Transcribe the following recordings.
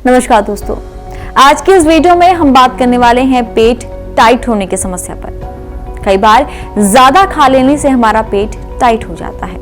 नमस्कार दोस्तों, आज के इस वीडियो में हम बात करने वाले हैं पेट टाइट होने की समस्या पर। कई बार ज्यादा खा लेने से हमारा पेट टाइट हो जाता है।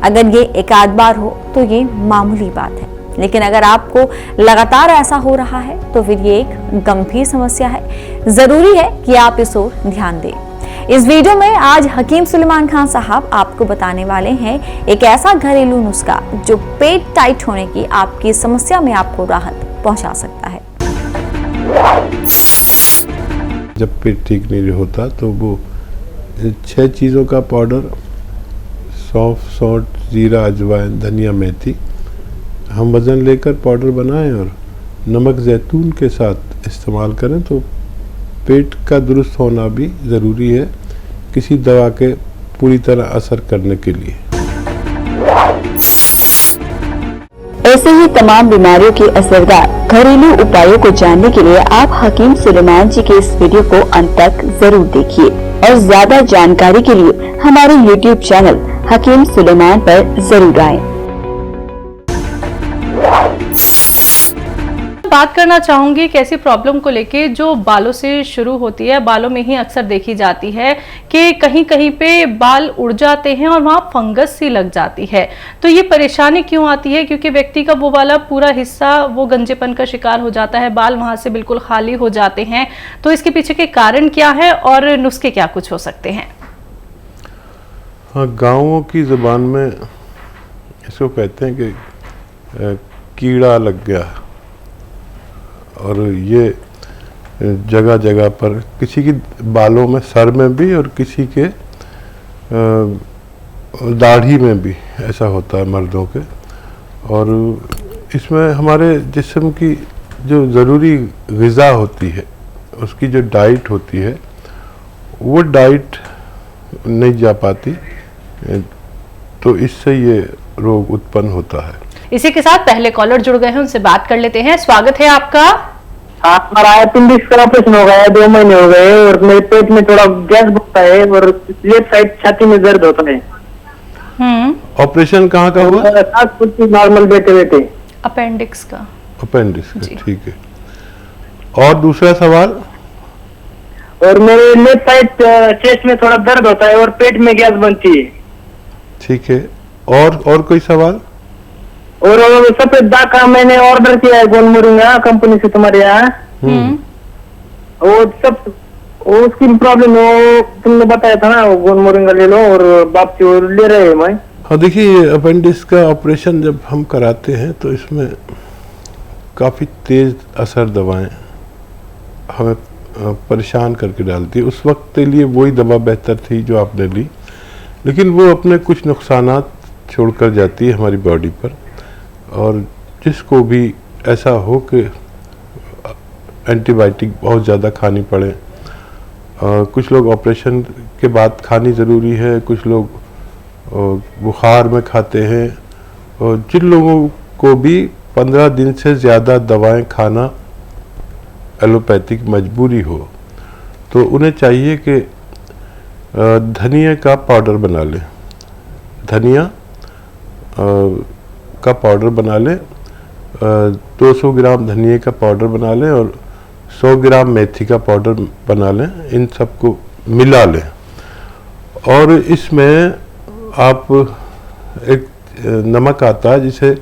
अगर ये एक आध बार हो तो ये मामूली बात है, लेकिन अगर आपको लगातार ऐसा हो रहा है तो फिर ये एक गंभीर समस्या है। जरूरी है कि आप इस ओर ध्यान दें। इस वीडियो में आज हकीम सुलेमान खान साहब आपको बताने वाले हैं एक ऐसा घरेलू नुस्खा जो पेट टाइट होने की आपकी समस्या में आपको राहत पहुंचा सकता है। जब पेट ठीक नहीं होता तो वो 6 चीज़ों का पाउडर, सौंफ, सौंठ, जीरा, अजवाइन, धनिया, मेथी, हम वज़न लेकर पाउडर बनाएं और नमक जैतून के साथ इस्तेमाल करें तो पेट का दुरुस्त होना भी ज़रूरी है किसी दवा के पूरी तरह असर करने के लिए। ऐसे ही तमाम बीमारियों के असरदार घरेलू उपायों को जानने के लिए आप हकीम सुलेमान जी के इस वीडियो को अंत तक जरूर देखिए और ज्यादा जानकारी के लिए हमारे YouTube चैनल हकीम सुलेमान पर जरूर आएं। बात करना चाहूंगी कि ऐसी प्रॉब्लम को लेके जो बालों से शुरू होती है, बालों में ही अक्सर देखी जाती है कि कहीं कहीं पे बाल उड़ जाते हैं और वहां फंगस सी लग जाती है। तो ये परेशानी क्यों आती है? क्योंकि व्यक्ति का वो वाला पूरा हिस्सा वो गंजेपन का शिकार हो जाता है, बाल वहां से बिल्कुल खाली हो जाते हैं। तो इसके पीछे के कारण क्या है और नुस्खे क्या कुछ हो सकते हैं? हाँ, गाँवों की ज़बान में इसको कहते हैं कि कीड़ा लग गया, और ये जगह जगह पर किसी की बालों में, सर में भी और किसी के दाढ़ी में भी ऐसा होता है मर्दों के। और इसमें हमारे जिस्म की जो ज़रूरी ग़िज़ा होती है, उसकी जो डाइट होती है, वो डाइट नहीं जा पाती, तो इससे ये रोग उत्पन्न होता है। इसी के साथ पहले कॉलर जुड़ गए हैं, उनसे बात कर लेते हैं। स्वागत है आपका। हाँ, हमारा अपेंडिक्स का ऑपरेशन हो गया है, 2 महीने हो गए और मेरे पेट में थोड़ा गैस बनता है और लेफ्ट साइड छाती में दर्द होता है। ऑपरेशन कहाँ का हुआ? नॉर्मल बैठे बैठे अपेंडिक्स का। अपेंडिक्स का, ठीक है। और दूसरा सवाल? और मेरे लेफ्ट साइड चेस्ट में थोड़ा दर्द होता है और पेट में गैस बनती है। ठीक है। और कोई सवाल? और सफेद दाग का मैंने ऑर्डर किया है गोल मोरिंगा कंपनी से तुम्हारे यहाँ। वो सब उसकी प्रॉब्लम हो, तुमने बताया था ना, वो गोल मोरिंगा ले लो और वापसी ले रहे हैं मैं। हाँ, देखिए, अपेंडिक्स का ऑपरेशन जब हम कराते हैं तो इसमें काफ़ी तेज असर दवाएं हमें परेशान करके डालती है। उस वक्त के लिए वही दवा बेहतर थी जो आपने ली, लेकिन वो अपने कुछ नुकसानात छोड़कर जाती है हमारी बॉडी पर। और जिसको भी ऐसा हो कि एंटीबायोटिक बहुत ज़्यादा खानी पड़े, कुछ लोग ऑपरेशन के बाद खानी ज़रूरी है, कुछ लोग बुखार में खाते हैं, और जिन लोगों को भी 15 दिन से ज़्यादा दवाएं खाना एलोपैथिक मजबूरी हो, तो उन्हें चाहिए कि धनिया का पाउडर बना लें। धनिया का पाउडर बना लें, 200 ग्राम धनिया का पाउडर बना लें और 100 ग्राम मेथी का पाउडर बना लें। इन सबको मिला लें और इसमें आप एक नमक आता है जिसे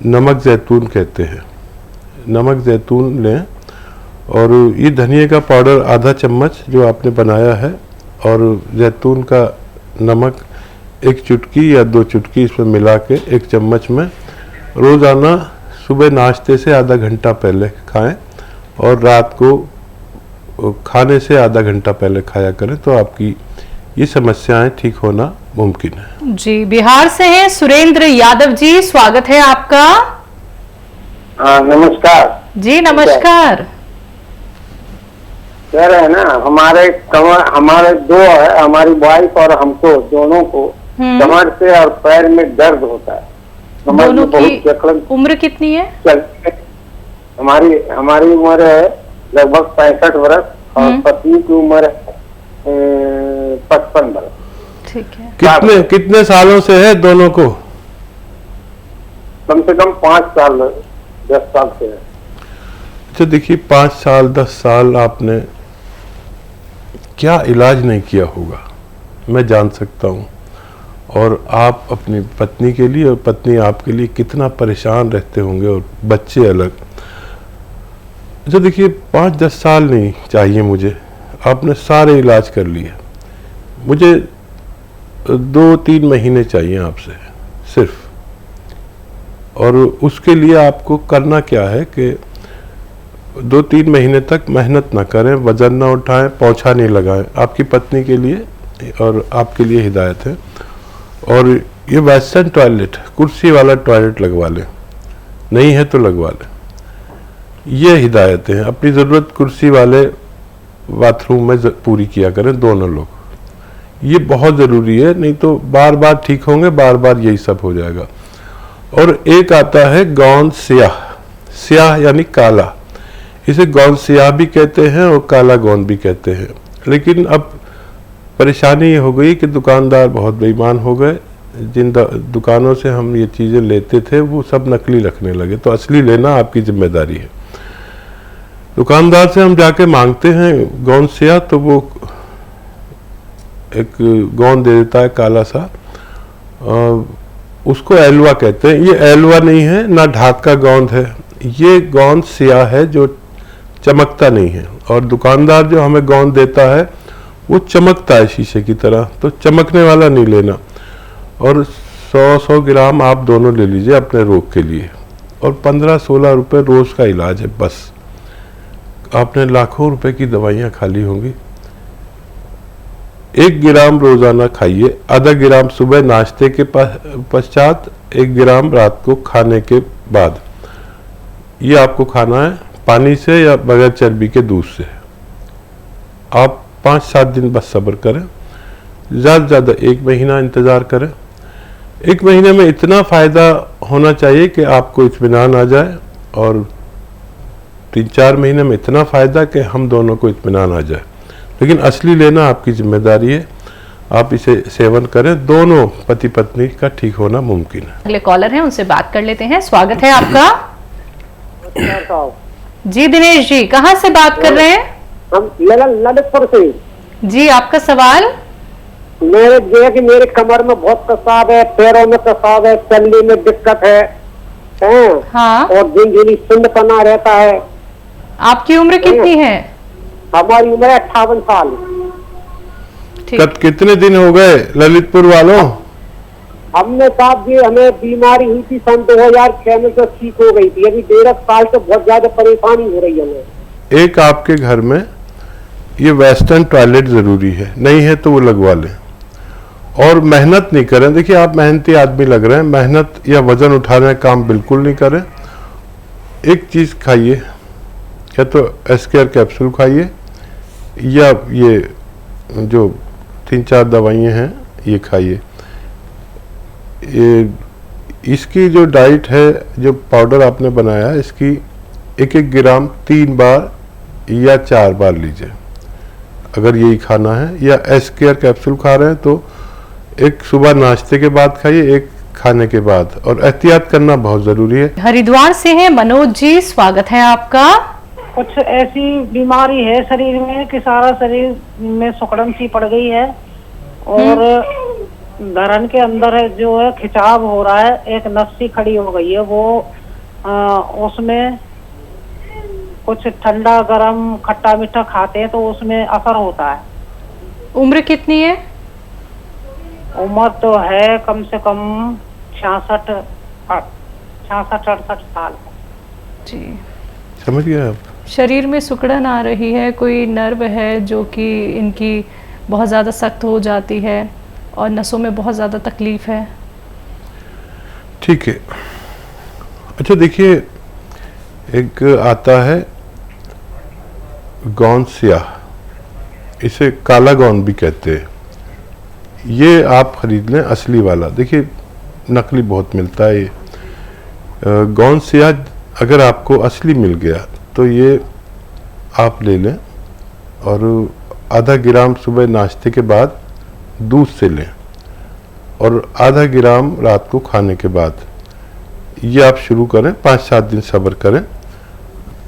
नमक जैतून कहते हैं, नमक जैतून लें। और ये धनिया का पाउडर आधा चम्मच जो आपने बनाया है और जैतून का नमक 1 चुटकी या 2 चुटकी इसमें मिला के 1 चम्मच में रोज़ाना सुबह नाश्ते से आधा घंटा पहले खाएं और रात को खाने से आधा घंटा पहले खाया करें, तो आपकी ये समस्याएं ठीक होना मुमकिन है। जी, बिहार से हैं सुरेंद्र यादव जी, स्वागत है आपका। हाँ, नमस्कार जी। नमस्कार। कह रहे हैं ना, हमारे 2 है, हमारी वाइफ और हमको दोनों को कमर से और पैर में दर्द होता है। दोनों की उम्र कितनी है? हमारी उम्र है लगभग 65 वर्ष और पत्नी की उम्र है 55 वर्ष। ठीक है। कितने सालों से है दोनों को? कम से कम 5 साल 10 साल से है। अच्छा देखिए, 5 साल 10 साल आपने क्या इलाज नहीं किया होगा, मैं जान सकता हूँ। और आप अपनी पत्नी के लिए और पत्नी आपके लिए कितना परेशान रहते होंगे, और बच्चे अलग। अच्छा देखिए, 5-10 साल नहीं चाहिए मुझे, आपने सारे इलाज कर लिए। मुझे 2-3 महीने चाहिए आपसे सिर्फ। और उसके लिए आपको करना क्या है कि 2-3 महीने तक मेहनत ना करें, वजन ना उठाएं, पोछा नहीं लगाएं। आपकी पत्नी के लिए और आपके लिए हिदायत है। और ये वेस्टर्न टॉयलेट, कुर्सी वाला टॉयलेट लगवा लें, नहीं है तो लगवा लें। ये हिदायतें हैं। अपनी ज़रूरत कुर्सी वाले बाथरूम में पूरी किया करें दोनों लोग, ये बहुत ज़रूरी है। नहीं तो बार बार ठीक होंगे, बार बार यही सब हो जाएगा। और एक आता है गौंद स्याह, स्याह यानी काला, इसे गौंद स्याह भी कहते हैं और काला गौंद भी कहते हैं। लेकिन अब परेशानी ये हो गई कि दुकानदार बहुत बेईमान हो गए। जिन दुकानों से हम ये चीज़ें लेते थे वो सब नकली रखने लगे, तो असली लेना आपकी जिम्मेदारी है। दुकानदार से हम जाके मांगते हैं गौंद स्याह, तो वो एक गौंद दे देता है काला सा, उसको एलवा कहते हैं। ये एलवा नहीं है, ना ढाक का गौंद है, ये गौंद स्याह है जो चमकता नहीं है। और दुकानदार जो हमें गौंद देता है वो चमकता है शीशे की तरह, तो चमकने वाला नहीं लेना। और 100-100 ग्राम आप दोनों ले लीजिए अपने रोग के लिए, और 15-16 रुपये रोज़ का इलाज है बस। आपने लाखों रुपए की दवाइयाँ खाली होंगी। 1 ग्राम रोजाना खाइए, आधा ग्राम सुबह नाश्ते के पश्चात, 1 ग्राम रात को खाने के बाद। ये आपको खाना है पानी से या बगैर चर्बी के दूध से। आप 5-7 दिन बस सब्र करें, ज़्यादा से ज़्यादा 1 महीना इंतज़ार करें। 1 महीने में इतना फ़ायदा होना चाहिए कि आपको इत्मीनान आ जाए, और 3-4 महीने में इतना फ़ायदा कि हम दोनों को इत्मीनान आ जाए। लेकिन असली लेना आपकी जिम्मेदारी है, आप इसे सेवन करें, दोनों पति पत्नी का ठीक होना मुमकिन है। अगले कॉलर हैं, उनसे बात कर लेते हैं। स्वागत है आपका। जी दिनेश जी, कहाँ से बात कर रहे हैं? हम ललितपुर से। जी, आपका सवाल। मेरे जो है कि मेरे कमर में बहुत कसाव है, पैरों में कसाव है, चलने में दिक्कत है, हाँ। और दिन सुंदपना रहता है। आपकी उम्र कितनी है? हमारी उम्र है 58 साल। ठीक। कितने दिन हो गए ललितपुर वालों? हमने साहब जी, हमें बीमारी हुई थी सन 2006 में, तो ठीक हो गई थी। अभी 1.5 साल से बहुत ज्यादा परेशानी हो रही है हमें। एक आपके घर में ये वेस्टर्न टॉयलेट जरूरी है, नहीं है तो वो लगवा लें। और मेहनत नहीं करें। देखिए, आप मेहनती आदमी लग रहे हैं, मेहनत या वजन उठाने का काम बिल्कुल नहीं करें। एक चीज खाइए, या तो एस्केयर कैप्सूल खाइए, या ये जो 3-4 दवाइयाँ हैं ये खाइए। ये इसकी जो डाइट है, जो पाउडर आपने बनाया है, इसकी 1-1 ग्राम 3 बार या 4 बार लीजिए अगर यही खाना है। या एस्केयर कैप्सूल खा रहे हैं तो एक सुबह नाश्ते के बाद खाइए, एक खाने के बाद। और एहतियात करना बहुत जरूरी है। हरिद्वार से हैं मनोज जी, स्वागत है आपका। कुछ ऐसी बीमारी है शरीर में कि सारा शरीर में सुकड़न सी पड़ गई है, और धरन के अंदर है जो है खिंचाव हो रहा है, एक नस्सी खड़ी हो गई है। वो उसमें कुछ ठंडा गरम खट्टा मीठा खाते हैं तो उसमें असर होता है। उम्र कितनी है? उम्र तो है कम से कम 66-68 साल। जी, समझ गए आप? शरीर में सुकड़न आ रही है, कोई नर्व है जो कि इनकी बहुत ज़्यादा सख्त हो जाती है, और नसों में बहुत ज़्यादा तकलीफ है। ठीक है। अच्छा देखिए, एक आता है गौंद स्याह, इसे काला गौंद भी कहते हैं। ये आप खरीद लें असली वाला। देखिए, नकली बहुत मिलता है। ये गौंद स्याह अगर आपको असली मिल गया तो ये आप ले लें, और आधा ग्राम सुबह नाश्ते के बाद दूध से लें, और आधा ग्राम रात को खाने के बाद। ये आप शुरू करें, 5-7 दिन सब्र करें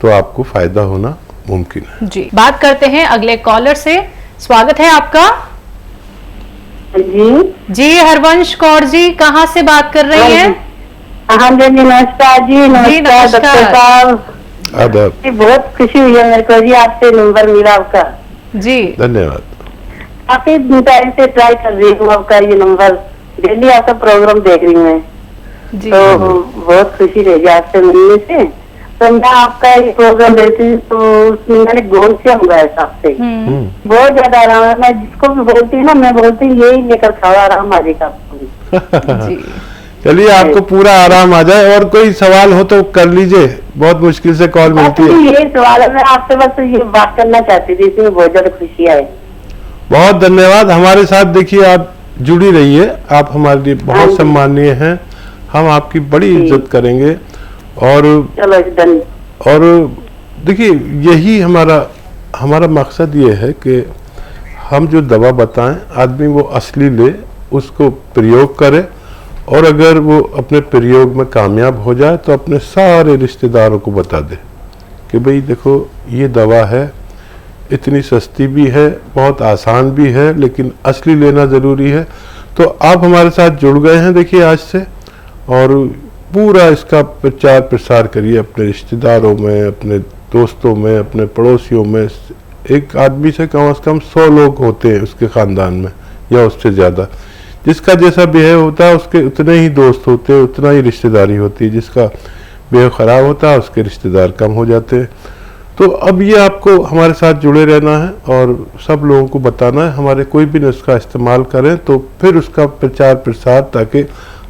तो आपको फायदा होना मुमकिन है। जी, बात करते हैं अगले कॉलर से। स्वागत है आपका। जी हरवंश कौर जी, कहाँ से बात कर रही हैं? हाँ जी, नमस्कार जी। नमस्कार डॉक्टर साहब। आदाब। बहुत खुशी हुई है मेरे को जी, आपसे नंबर मिला आपका। जी धन्यवाद। काफी टाइम से ट्राई कर रही हूँ आपका ये नंबर, डेली आपका प्रोग्राम देख रही हूँ मैं। जी तो बहुत खुशी रही आपसे मिलने से। तो मैं आपका ये प्रोग्राम देखती हूँ तो उसमें मैंने गोल से मंगाया था आपसे, बहुत ज्यादा आराम है। मैं जिसको भी बोलती हूँ ना, मैं बोलती हूँ यही लेकर खाओ, आराम आ जाएगा आपको। जी चलिए, आपको पूरा आराम आ जाए। और कोई सवाल हो तो कर लीजिए, बहुत मुश्किल से कॉल मिलती है। यही सवाल है, मैं आपसे बस ये बात करना चाहती थी, इसमें बहुत ज्यादा खुशी आई। बहुत धन्यवाद। हमारे साथ देखिए, आप जुड़ी रहिए, आप हमारे लिए बहुत सम्मानीय हैं, हम आपकी बड़ी इज्जत करेंगे। और देखिए, यही हमारा मकसद ये है कि हम जो दवा बताएं आदमी वो असली ले, उसको प्रयोग करे, और अगर वो अपने प्रयोग में कामयाब हो जाए तो अपने सारे रिश्तेदारों को बता दे कि भाई देखो ये दवा है, इतनी सस्ती भी है, बहुत आसान भी है, लेकिन असली लेना ज़रूरी है। तो आप हमारे साथ जुड़ गए हैं देखिए आज से, और पूरा इसका प्रचार प्रसार करिए अपने रिश्तेदारों में, अपने दोस्तों में, अपने पड़ोसियों में। एक आदमी से कम 100 लोग होते हैं उसके ख़ानदान में या उससे ज़्यादा। जिसका जैसा बिहेव होता है उसके उतने ही दोस्त होते हैं, उतना ही रिश्तेदारी होती है। जिसका बिहेव ख़राब होता है उसके रिश्तेदार कम हो जाते हैं। तो अब ये आपको हमारे साथ जुड़े रहना है और सब लोगों को बताना है। हमारे कोई भी नुस्खा इस्तेमाल करें तो फिर उसका प्रचार प्रसार, ताकि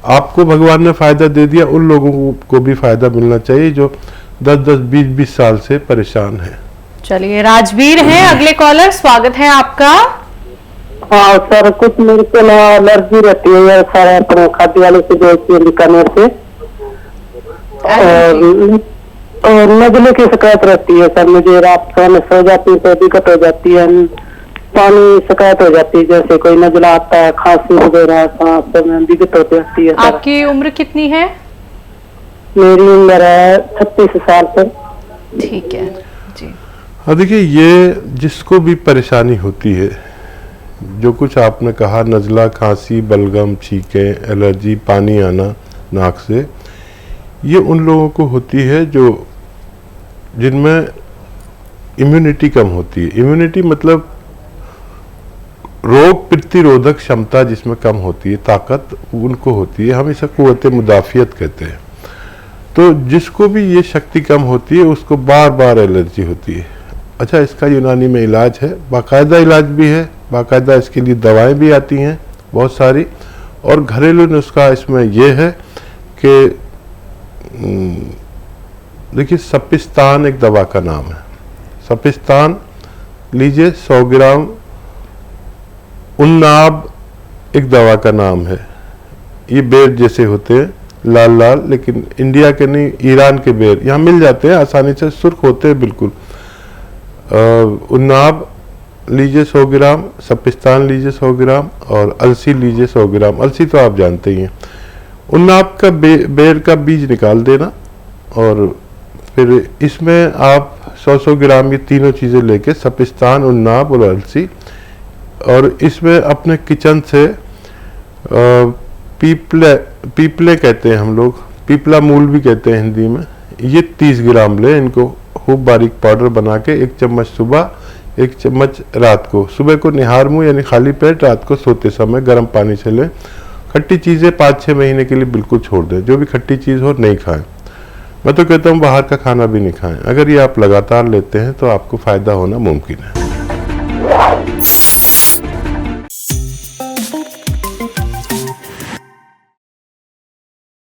आपको भगवान ने फ़ायदा दे दिया, उन लोगों को भी फ़ायदा मिलना चाहिए जो 10-10, 20-20 साल से परेशान हैं। चलिए, राजवीर हैं अगले कॉलर, स्वागत है आपका। हाँ सर, कुछ मेरे को ना एलर्जी रहती है सर, अपने खाद्य वाले से जो बीकानेर से, और नजले की शिकायत रहती है सर। मुझे रात में सो जाती है तो दिक्कत हो जाती है, पानी शिकायत हो जाती है, जैसे कोई नजला आता है, खांसी वगैरह, सांस में दिक्कत हो जाती है। आपकी उम्र कितनी है? मेरी उम्र है 36 साल सर। ठीक है जी। हाँ देखिए, ये जिसको भी परेशानी होती है, जो कुछ आपने कहा, नज़ला, खांसी, बलगम, छींकें, एलर्जी, पानी आना नाक से, ये उन लोगों को होती है जो जिनमें इम्यूनिटी कम होती है। इम्यूनिटी मतलब रोग प्रतिरोधक क्षमता जिसमें कम होती है, ताकत उनको होती है। हम इसे कुव्वत मुदाफ़ियत कहते हैं। तो जिसको भी ये शक्ति कम होती है उसको बार बार एलर्जी होती है। अच्छा, इसका यूनानी में इलाज है, बाकायदा इलाज भी है, बाकायदा इसके लिए दवाएं भी आती हैं बहुत सारी। और घरेलू नुस्खा इसमें यह है कि देखिए, सपिस्तान एक दवा का नाम है। सपिस्तान लीजिए 100 ग्राम। उन्नाब एक दवा का नाम है। ये बेर जैसे होते हैं, लाल लाल, लेकिन इंडिया के नहीं, ईरान के बेर यहाँ मिल जाते हैं आसानी से, सुर्ख होते हैं बिल्कुल। उन्नाब लीजिए 100 ग्राम, सपिस्तान लीजिए 100 ग्राम, और अलसी लीजिए 100 ग्राम। अलसी तो आप जानते ही हैं। उन्नाब का बेर का बीज निकाल देना, और फिर इसमें आप 100-100 ग्राम ये तीनों चीज़ें लेके, सपिस्तान, उन्नाब और अलसी, और इसमें अपने किचन से पीपले कहते हैं हम लोग, पीपला मूल भी कहते हैं हिंदी में, ये 30 ग्राम ले। इनको खूब बारीक पाउडर बना के 1 चम्मच सुबह, 1 चम्मच रात को। सुबह को निहार मुँह यानी खाली पेट, रात को सोते समय गर्म पानी से लें। खट्टी चीज़ें 5-6 महीने के लिए बिल्कुल छोड़ दें। जो भी खट्टी चीज़ हो नहीं खाएं। मैं तो कहता हूँ बाहर का खाना भी नहीं खाएं। अगर ये आप लगातार लेते हैं तो आपको फ़ायदा होना मुमकिन है।